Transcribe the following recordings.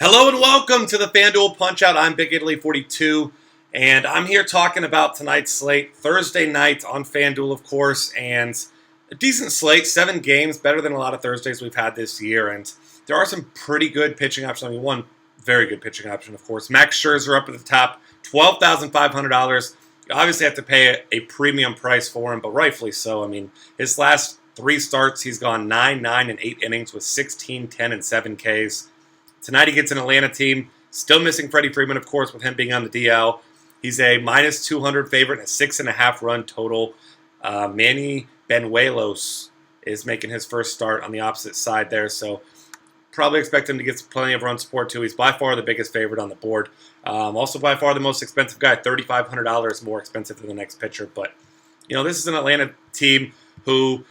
Hello and welcome to the FanDuel Punch-Out. I'm Big Italy 42, and I'm here talking about tonight's slate. Thursday night on FanDuel, of course, and a decent slate, 7 games, better than a lot of Thursdays we've had this year, and there are some pretty good pitching options. I mean, one very good pitching option, of course. Max Scherzer up at the top, $12,500. You obviously have to pay a premium price for him, but rightfully so. I mean, his last 3 starts, he's gone 9, 9, and 8 innings with 16, 10, and 7 Ks. Tonight he gets an Atlanta team, still missing Freddie Freeman, of course, with him being on the DL. He's a minus 200 favorite and a 6.5 run total. Manny Benuelos is making his first start on the opposite side there, so probably expect him to get plenty of run support too. He's by far the biggest favorite on the board. Also by far the most expensive guy, $3,500 more expensive than the next pitcher. But, you know, this is an Atlanta team who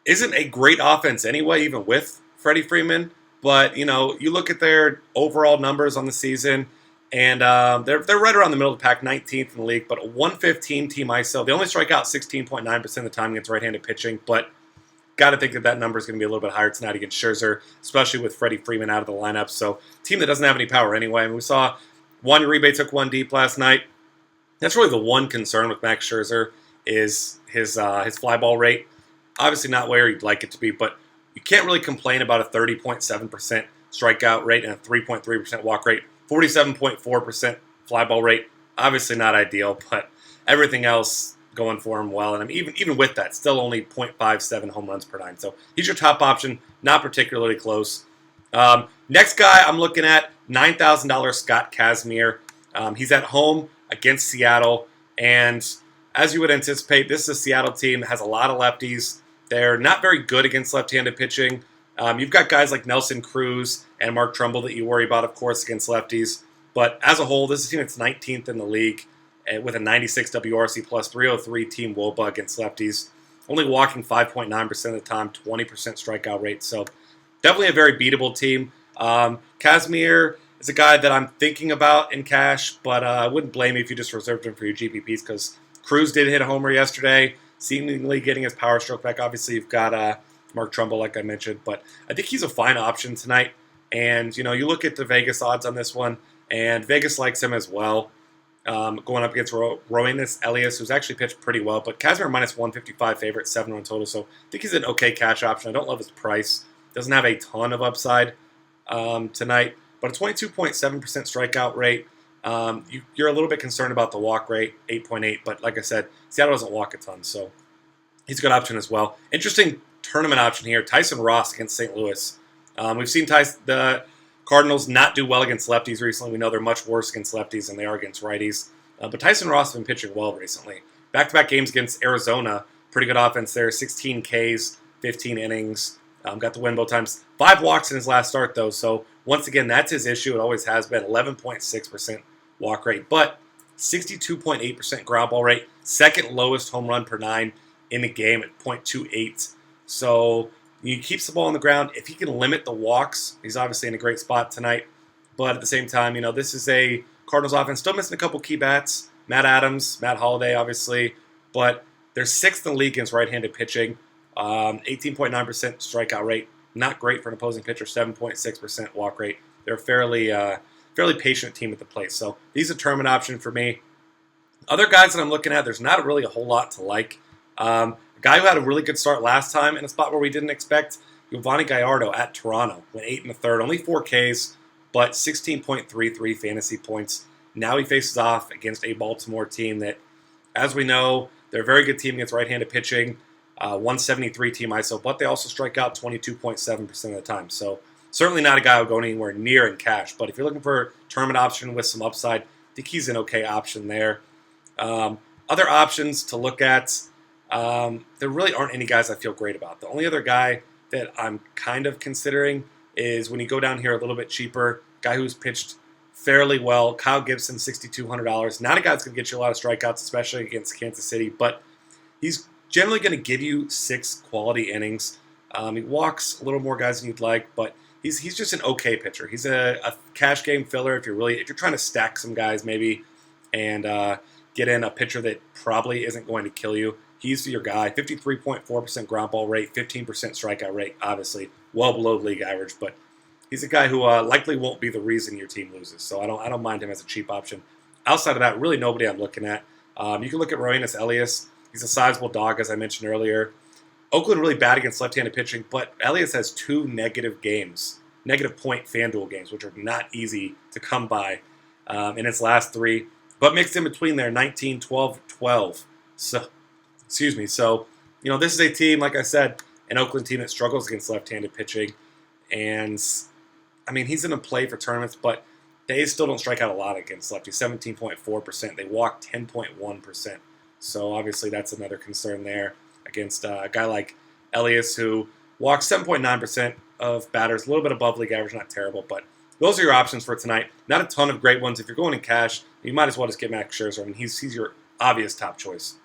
isn't a great offense anyway, even with Freddie Freeman. But, you know, you look at their overall numbers on the season, and they're right around the middle of the pack, 19th in the league, but a 115 team ISO. They only strike out 16.9% of the time against right-handed pitching, but got to think that number is going to be a little bit higher tonight against Scherzer, especially with Freddie Freeman out of the lineup. So, team that doesn't have any power anyway. I mean, we saw Juan Uribe took one deep last night. That's really the one concern with Max Scherzer is his fly ball rate. Obviously not where you'd like it to be, but you can't really complain about a 30.7% strikeout rate and a 3.3% walk rate. 47.4% fly ball rate. Obviously not ideal, but everything else going for him well. And I mean, even with that, still only .57 home runs per 9. So he's your top option, not particularly close. Next guy I'm looking at, $9,000 Scott Kazmir. He's at home against Seattle. And as you would anticipate, this is a Seattle team that has a lot of lefties. They're not very good against left-handed pitching. You've got guys like Nelson Cruz and Mark Trumbull that you worry about, of course, against lefties. But as a whole, this is a team that's 19th in the league with a 96 WRC plus 303 team WOBA against lefties. Only walking 5.9% of the time, 20% strikeout rate. So definitely a very beatable team. Kazmir is a guy that I'm thinking about in cash, but I wouldn't blame you if you just reserved him for your GPPs because Cruz did hit a homer yesterday, seemingly getting his power stroke back. Obviously, you've got Mark Trumbull, like I mentioned, but I think he's a fine option tonight. And, you know, you look at the Vegas odds on this one, and Vegas likes him as well. Going up against Roenis Elias, who's actually pitched pretty well, but Kazmir minus 155 favorite, 7 run total. So I think he's an okay cash option. I don't love his price. Doesn't have a ton of upside tonight, but a 22.7% strikeout rate. You're a little bit concerned about the walk rate, 8.8, but like I said, Seattle doesn't walk a ton, so he's a good option as well. Interesting tournament option here, Tyson Ross against St. Louis. We've seen the Cardinals not do well against lefties recently. We know they're much worse against lefties than they are against righties. But Tyson Ross has been pitching well recently. Back-to-back games against Arizona, pretty good offense there, 16 Ks, 15 innings. Got the win both times. 5 walks in his last start, though, so once again, that's his issue. It always has been, 11.6% walk rate, but 62.8% ground ball rate, second lowest home run per 9 in the game at .28. So he keeps the ball on the ground. If he can limit the walks, he's obviously in a great spot tonight. But at the same time, you know, this is a Cardinals offense still missing a couple key bats. Matt Adams, Matt Holliday, obviously, but they're 6th in the league against right-handed pitching. 18.9% strikeout rate, not great for an opposing pitcher. 7.6% walk rate. They're fairly patient team at the plate. So he's a tournament option for me. Other guys that I'm looking at, there's not really a whole lot to like. A guy who had a really good start last time in a spot where we didn't expect, Giovanni Gallardo at Toronto. Went 8 1/3, only 4 Ks, but 16.33 fantasy points. Now he faces off against a Baltimore team that, as we know, they're a very good team against right-handed pitching. 173 team ISO, but they also strike out 22.7% of the time. So certainly not a guy who will go anywhere near in cash. But if you're looking for a tournament option with some upside, I think he's an okay option there. Other options to look at, there really aren't any guys I feel great about. The only other guy that I'm kind of considering is when you go down here a little bit cheaper, guy who's pitched fairly well, Kyle Gibson, $6,200. Not a guy that's going to get you a lot of strikeouts, especially against Kansas City, but he's generally going to give you 6 quality innings. He walks a little more guys than you'd like, but he's just an okay pitcher. He's a cash game filler if you're trying to stack some guys maybe and get in a pitcher that probably isn't going to kill you. He's your guy. 53.4% ground ball rate, 15% strikeout rate, obviously well below league average, but He's a guy who likely won't be the reason your team loses. So I don't mind him as a cheap option. Outside of that, really nobody I'm looking at. You can look at Roenis Elias. He's a sizable dog, as I mentioned earlier. Oakland really bad against left-handed pitching, but Elias has 2 negative games, negative point FanDuel games, which are not easy to come by in its last 3. But mixed in between there, 19, 12, 12. So, excuse me. So, this is a team, like I said, an Oakland team that struggles against left-handed pitching. And, he's in a play for tournaments, but they still don't strike out a lot against lefties, 17.4%. They walk 10.1%. So, obviously, that's another concern there against a guy like Elias, who walks 7.9% of batters, a little bit above league average, not terrible, but those are your options for tonight. Not a ton of great ones. If you're going in cash, you might as well just get Max Scherzer. He's your obvious top choice.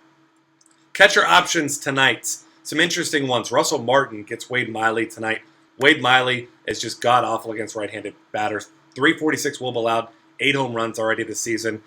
Catcher options tonight. Some interesting ones. Russell Martin gets Wade Miley tonight. Wade Miley is just god-awful against right-handed batters. 346 WOBA allowed, 8 home runs already this season.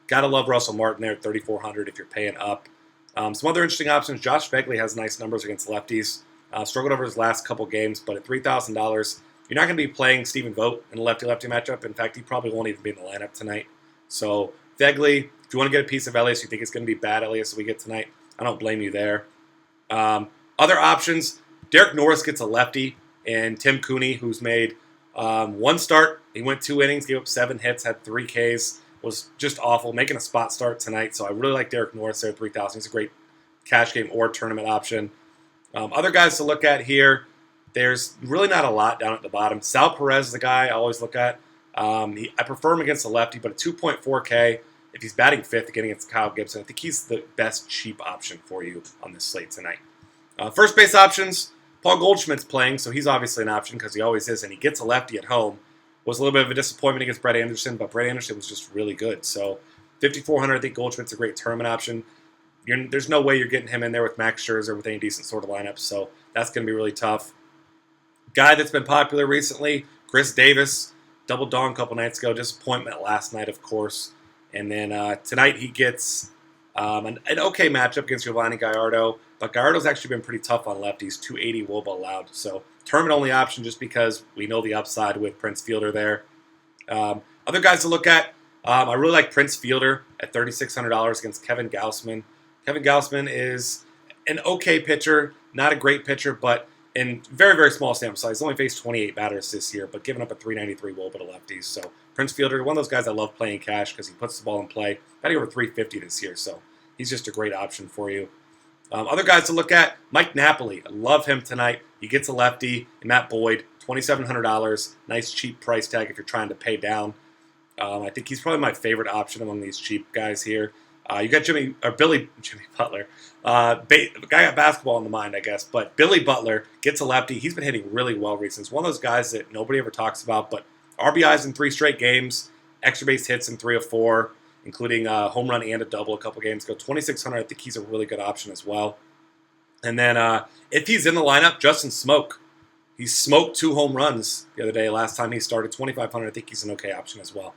Gotta love Russell Martin there at 3,400 if you're paying up. Some other interesting options. Josh Begley has nice numbers against lefties. Struggled over his last couple games, but at $3,000, you're not going to be playing Stephen Vogt in a lefty-lefty matchup. In fact, he probably won't even be in the lineup tonight. So, Begley, if you want to get a piece of Elias, you think it's going to be bad Elias we get tonight, I don't blame you there. Other options, Derek Norris gets a lefty, and Tim Cooney, who's made 1 start. He went 2 innings, gave up 7 hits, had 3 Ks. Was just awful, making a spot start tonight. So I really like Derek Norris there at 3,000. He's a great cash game or tournament option. Other guys to look at here, there's really not a lot down at the bottom. Sal Perez is the guy I always look at. I prefer him against the lefty, but at 2.4K, if he's batting 5th again against Kyle Gibson, I think he's the best cheap option for you on this slate tonight. First base options, Paul Goldschmidt's playing, so he's obviously an option because he always is, and he gets a lefty at home. Was a little bit of a disappointment against Brett Anderson, but Brett Anderson was just really good. So 5,400, I think Goldschmidt's a great tournament option. There's no way you're getting him in there with Max Scherzer with any decent sort of lineup, so that's going to be really tough. Guy that's been popular recently, Chris Davis, double dong a couple nights ago. Disappointment last night, of course. And then tonight he gets an okay matchup against Giovanni Gallardo, but Gallardo's actually been pretty tough on lefties, 280 WOBA allowed. So tournament only option just because we know the upside with Prince Fielder there. Other guys to look at, I really like Prince Fielder at $3,600 against Kevin Gausman. Kevin Gausman is an okay pitcher, not a great pitcher, but in very, very small sample size. He's only faced 28 batters this year, but giving up a 393 WOBA to lefties. So Prince Fielder, one of those guys I love playing cash because he puts the ball in play. Batting over 350 this year, so he's just a great option for you. Other guys to look at, Mike Napoli. I love him tonight. He gets a lefty. And Matt Boyd, $2,700. Nice cheap price tag if you're trying to pay down. I think he's probably my favorite option among these cheap guys here. You got Jimmy Butler. Guy got basketball in the mind, I guess. But Billy Butler gets a lefty. He's been hitting really well recently. He's one of those guys that nobody ever talks about. But RBIs in 3 straight games, extra base hits in 3 of 4, including a home run and a double a couple games ago. 2,600, I think he's a really good option as well. And then if he's in the lineup, Justin Smoke. He smoked 2 home runs the other day. Last time he started, 2,500. I think he's an okay option as well.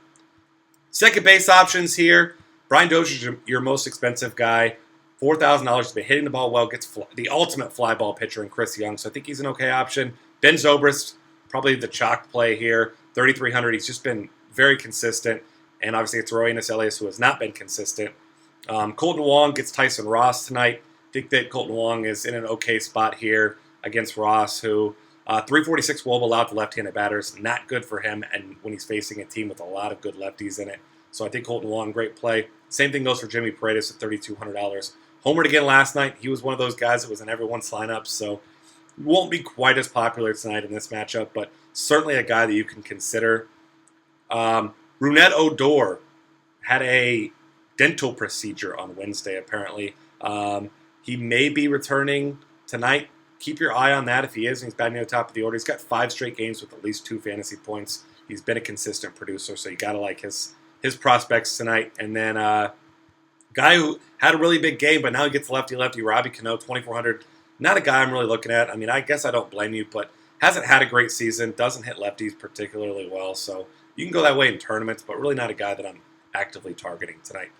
Second base options here. Brian Dozier's your most expensive guy. $4,000. He's been hitting the ball well. Gets the ultimate fly ball pitcher in Chris Young. So I think he's an okay option. Ben Zobrist, probably the chalk play here. 3,300. He's just been very consistent. And obviously it's Roenis Elias who has not been consistent. Colton Wong gets Tyson Ross tonight. I think that Colton Wong is in an okay spot here against Ross, who 346 WOBA allowed to left-handed batters. Not good for him, and when he's facing a team with a lot of good lefties in it. So I think Colton Wong, great play. Same thing goes for Jimmy Paredes at $3,200. Homered again last night. He was one of those guys that was in everyone's lineup, so won't be quite as popular tonight in this matchup, but certainly a guy that you can consider. Rougned Odor had a dental procedure on Wednesday, apparently. He may be returning tonight. Keep your eye on that if he is, and he's batting near the top of the order. He's got 5 straight games with at least 2 fantasy points. He's been a consistent producer, so you got to like his prospects tonight. And then guy who had a really big game, but now he gets lefty-lefty, Robbie Cano, 2,400. Not a guy I'm really looking at. I mean, I guess I don't blame you, but hasn't had a great season, doesn't hit lefties particularly well, so you can go that way in tournaments, but really not a guy that I'm actively targeting tonight.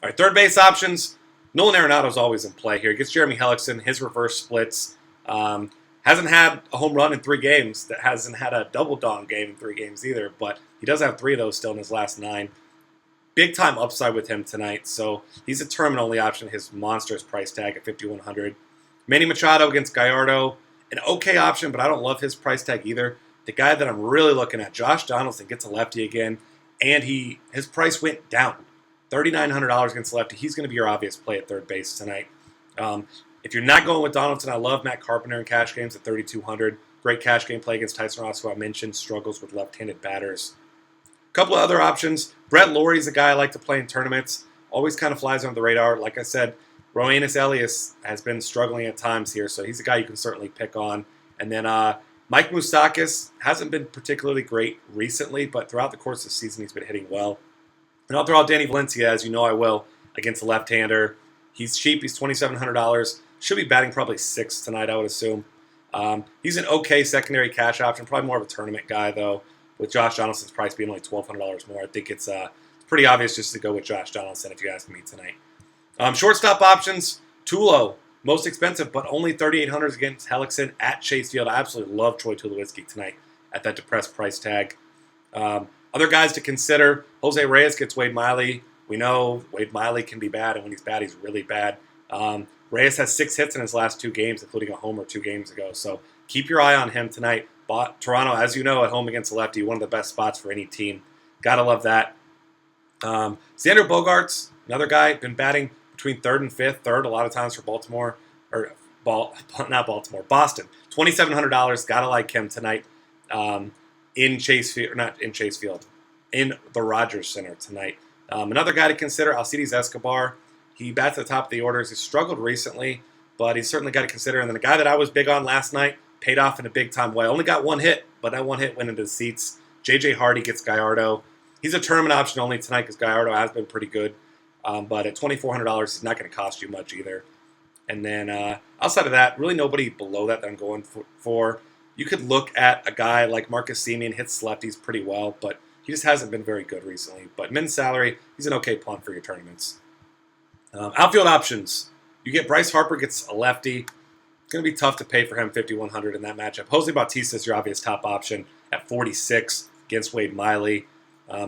All right, third base options. Nolan Arenado's always in play here. He gets Jeremy Hellickson, his reverse splits. Hasn't had a home run in 3 games. That hasn't had a double dong game in 3 games either. But he does have 3 of those still in his last 9. Big time upside with him tonight. So he's a tournament only option. His monstrous price tag at 5,100. Manny Machado against Gallardo, an okay option, but I don't love his price tag either. The guy that I'm really looking at, Josh Donaldson, gets a lefty again, and his price went down. $3,900 against lefty. He's going to be your obvious play at third base tonight. If you're not going with Donaldson, I love Matt Carpenter in cash games at 3,200. Great cash game play against Tyson Ross, who I mentioned struggles with left-handed batters. A couple of other options. Brett Lawrie's a guy I like to play in tournaments. Always kind of flies under the radar. Like I said, Roenis Elias has been struggling at times here, so he's a guy you can certainly pick on. And then Mike Moustakas hasn't been particularly great recently, but throughout the course of the season, he's been hitting well. And I'll throw out Danny Valencia, as you know I will, against a left-hander. He's cheap. He's $2,700. Should be batting probably 6th tonight, I would assume. He's an okay secondary cash option. Probably more of a tournament guy, though, with Josh Donaldson's price being only $1,200 more. I think it's pretty obvious just to go with Josh Donaldson if you ask me tonight. Shortstop options, Tulo, most expensive, but only $3,800 against Hellickson at Chase Field. I absolutely love Troy Tulowitzki tonight at that depressed price tag. Other guys to consider, Jose Reyes gets Wade Miley. We know Wade Miley can be bad, and when he's bad, he's really bad. Reyes has 6 hits in his last 2 games, including a homer 2 games ago. So keep your eye on him tonight. Toronto, as you know, at home against a lefty, one of the best spots for any team. Gotta love that. Xander Bogaerts, another guy, been batting between 3rd and 5th. 3rd a lot of times for Baltimore, not Baltimore, Boston. $2,700. Gotta like him tonight. In Chase Field, not in Chase Field, in the Rogers Center tonight. Another guy to consider, Alcides Escobar. He bats at the top of the orders. He's struggled recently, but he's certainly got to consider. And then the guy that I was big on last night paid off in a big-time way. Only got 1 hit, but that 1 hit went into the seats. J.J. Hardy gets Gallardo. He's a tournament option only tonight because Gallardo has been pretty good. But at $2,400, he's not going to cost you much either. And then outside of that, really nobody below that I'm going for. You could look at a guy like Marcus Semien, hits lefties pretty well, but he just hasn't been very good recently. But min salary, he's an okay punt for your tournaments. Outfield options. You get Bryce Harper gets a lefty. It's going to be tough to pay for him $5,100 in that matchup. Jose Bautista is your obvious top option at 46 against Wade Miley.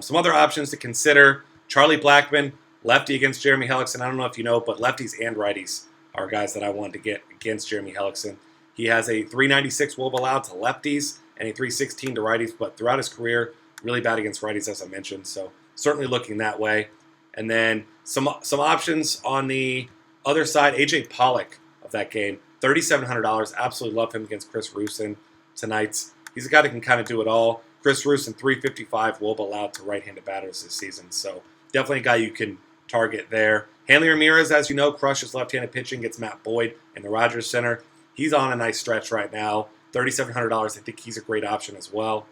Some other options to consider. Charlie Blackmon, lefty against Jeremy Hellickson. I don't know if you know, but lefties and righties are guys that I wanted to get against Jeremy Hellickson. He has a 396 WOBA allowed to lefties and a 316 to righties, but throughout his career, really bad against righties, as I mentioned. So certainly looking that way. And then some options on the other side. A.J. Pollock of that game, $3,700. Absolutely love him against Chris Rusin tonight. He's a guy that can kind of do it all. Chris Rusin, 355 WOBA allowed to right-handed batters this season. So definitely a guy you can target there. Hanley Ramirez, as you know, crushes left-handed pitching, gets Matt Boyd in the Rogers Center. He's on a nice stretch right now. $3,700. I think he's a great option as well.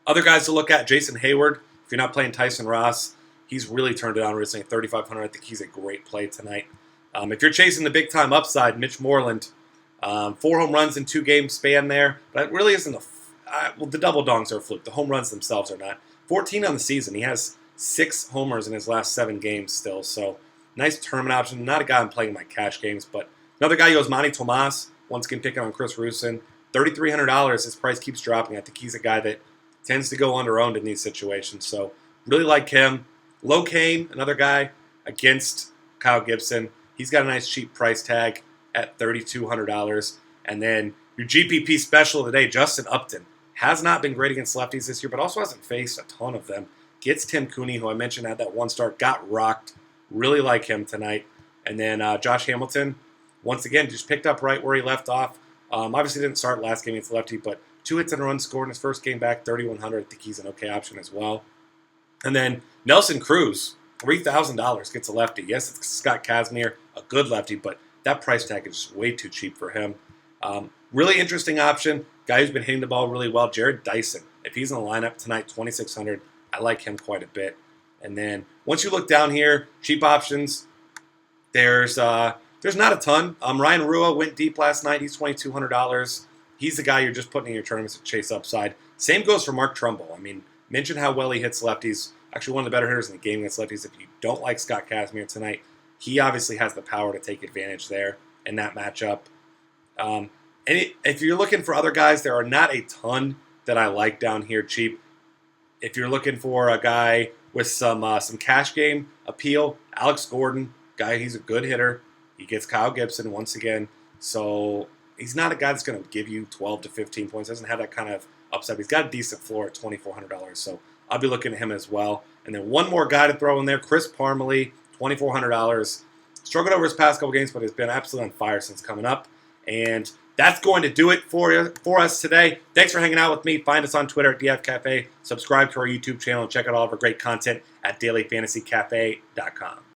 Other guys to look at, Jason Hayward. If you're not playing Tyson Ross, he's really turned it on recently. $3,500. I think he's a great play tonight. If you're chasing the big-time upside, Mitch Moreland, 4 home runs in 2 game span there. But it really isn't the double dongs are a fluke. The home runs themselves are not. 14 on the season. He has 6 homers in his last 7 games still. So nice tournament option. Not a guy I'm playing in my cash games, but another guy goes Manny Tomas. Once again, picking on Chris Rusin. $3,300. His price keeps dropping. I think he's a guy that tends to go under-owned in these situations. So really like him. Low Kane, another guy against Kyle Gibson. He's got a nice cheap price tag at $3,200. And then your GPP special of the day, Justin Upton. Has not been great against lefties this year, but also hasn't faced a ton of them. Gets Tim Cooney, who I mentioned had that 1 start, got rocked. Really like him tonight. And then Josh Hamilton, once again, just picked up right where he left off. Obviously didn't start last game against lefty, but 2 hits and a run scored in his first game back, $3,100. I think he's an okay option as well. And then Nelson Cruz, $3,000, gets a lefty. Yes, it's Scott Kazmir, a good lefty, but that price tag is just way too cheap for him. Really interesting option. Guy who's been hitting the ball really well, Jared Dyson. If he's in the lineup tonight, $2,600. I like him quite a bit. And then once you look down here, cheap options, there's not a ton. Ryan Rua went deep last night. He's $2,200. He's the guy you're just putting in your tournaments to chase upside. Same goes for Mark Trumbull. I mean, mention how well he hits lefties. Actually, one of the better hitters in the game against lefties. If you don't like Scott Kazmir tonight, he obviously has the power to take advantage there in that matchup. if you're looking for other guys, there are not a ton that I like down here cheap. If you're looking for a guy with some cash game appeal, Alex Gordon, he's a good hitter. He gets Kyle Gibson once again, so he's not a guy that's going to give you 12 to 15 points. Doesn't have that kind of upside. He's got a decent floor at $2,400, so I'll be looking at him as well. And then one more guy to throw in there, Chris Parmelee, $2,400. Struggled over his past couple games, but has been absolutely on fire since coming up. And that's going to do it for us today. Thanks for hanging out with me. Find us on Twitter at DF Cafe. Subscribe to our YouTube channel and check out all of our great content at dailyfantasycafe.com.